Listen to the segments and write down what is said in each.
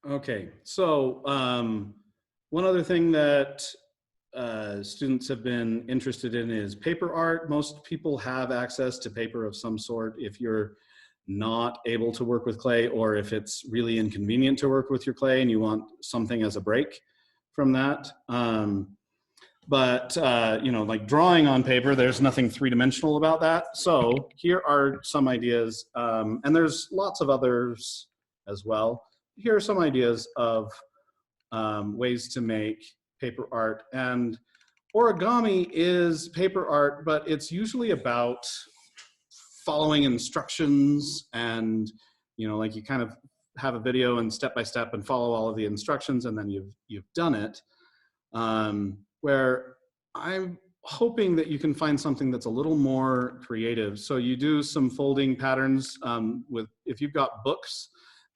Okay, so one other thing that students have been interested in is paper art. Most people have access to paper of some sort if you're not able to work with clay, or if it's really inconvenient to work with your clay and you want something as a break from that. But you know, like drawing on paper, there's nothing three-dimensional about that. So here are some ideas, and there's lots of others as well. Here are some ideas of ways to make paper art. And origami is paper art, but it's usually about following instructions, and you know, like you kind of have a video and step by step and follow all of the instructions, and then you've done it. Where I'm hoping that you can find something that's a little more creative. So you do some folding patterns with, if you've got books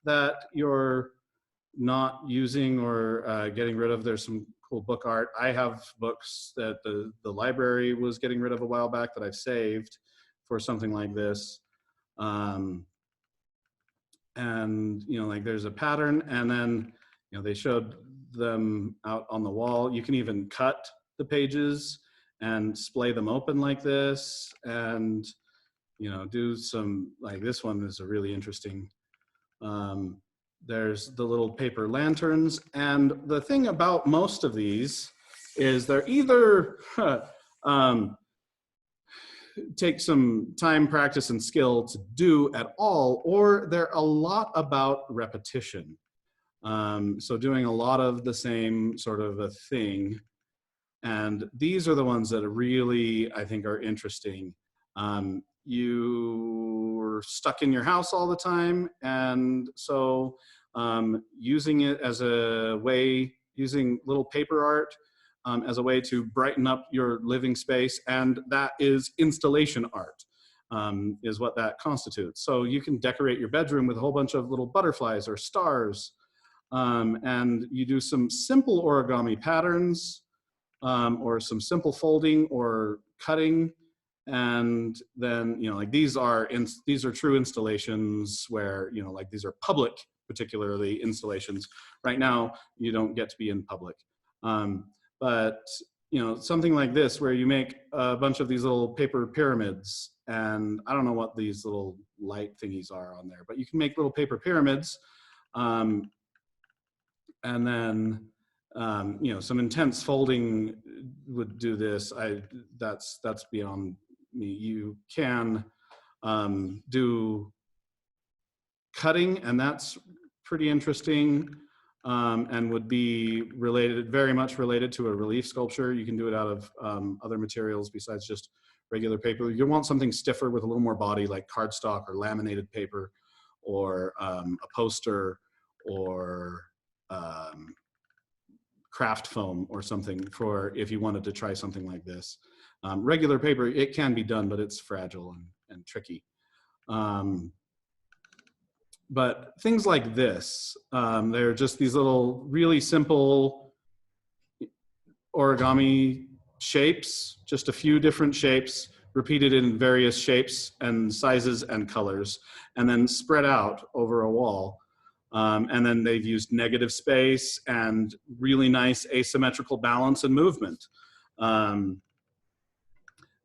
that you're not using or getting rid of, there's some cool book art. I have books that the library was getting rid of a while back that I've saved for something like this. And you know, like there's a pattern, and then you know, they showed them out on the wall. You can even cut the pages and splay them open like this, and you know, do some, like this one is a really interesting. There's the little paper lanterns, and the thing about most of these is they're either take some time, practice, and skill to do at all, or they're a lot about repetition. So doing a lot of the same sort of a thing. And these are the ones that are really, I think, are interesting. You're stuck in your house all the time, and so using it as a way, using little paper art as a way to brighten up your living space, and that is installation art, is what that constitutes. So you can decorate your bedroom with a whole bunch of little butterflies or stars, and you do some simple origami patterns, or some simple folding or cutting, and then you know, like these are true installations where, you know, like these are public, particularly installations. Right now you don't get to be in public, but you know, something like this where you make a bunch of these little paper pyramids, and I don't know what these little light thingies are on there, but you can make little paper pyramids, and then you know, some intense folding would do this. That's beyond me. You can do cutting, and that's pretty interesting, and would be related, very much related to a relief sculpture. You can do it out of other materials besides just regular paper. You want something stiffer with a little more body, like cardstock or laminated paper, or a poster, or craft foam or something, for if you wanted to try something like this. Regular paper, it can be done, but it's fragile and tricky. But things like this, they're just these little really simple origami shapes, just a few different shapes repeated in various shapes and sizes and colors, and then spread out over a wall. And then they've used negative space and really nice asymmetrical balance and movement.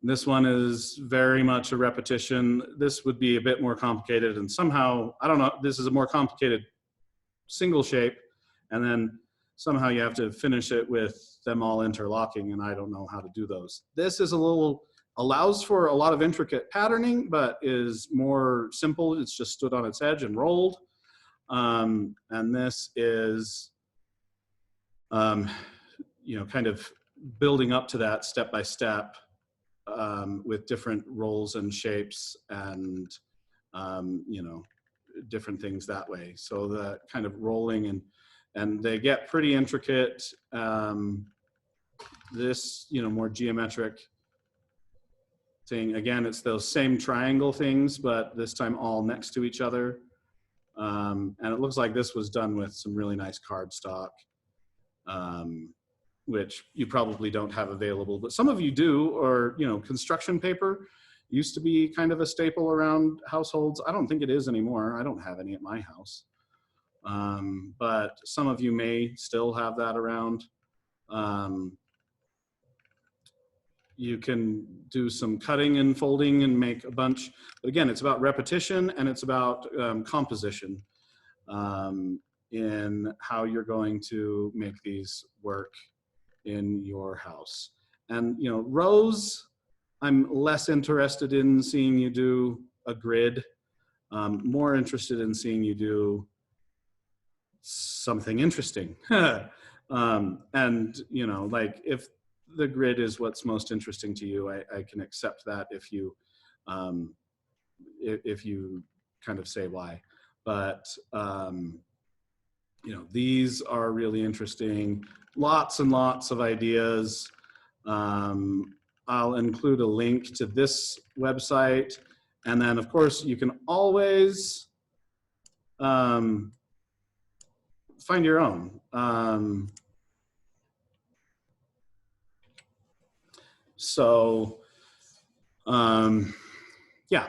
This one is very much a repetition. This would be a bit more complicated, and somehow, I don't know, this is a more complicated single shape, and then somehow you have to finish it with them all interlocking, and I don't know how to do those. This is a little, allows for a lot of intricate patterning, but is more simple. It's just stood on its edge and rolled. And this is, you know, kind of building up to that step by step, with different rolls and shapes and, you know, different things that way. So the kind of rolling, and they get pretty intricate. This, you know, more geometric thing, again, it's those same triangle things, but this time all next to each other. And it looks like this was done with some really nice cardstock, which you probably don't have available, but some of you do. Or, you know, construction paper used to be kind of a staple around households. I don't think it is anymore. I don't have any at my house. but some of you may still have that around. You can do some cutting and folding and make a bunch. But again, it's about repetition and it's about composition in how you're going to make these work in your house. And you know, rows, I'm less interested in seeing you do a grid. More interested in seeing you do something interesting. And you know, like if the grid is what's most interesting to you, I can accept that if you kind of say why. But you know, these are really interesting. Lots and lots of ideas. I'll include a link to this website. And then, of course, you can always find your own. So, yeah,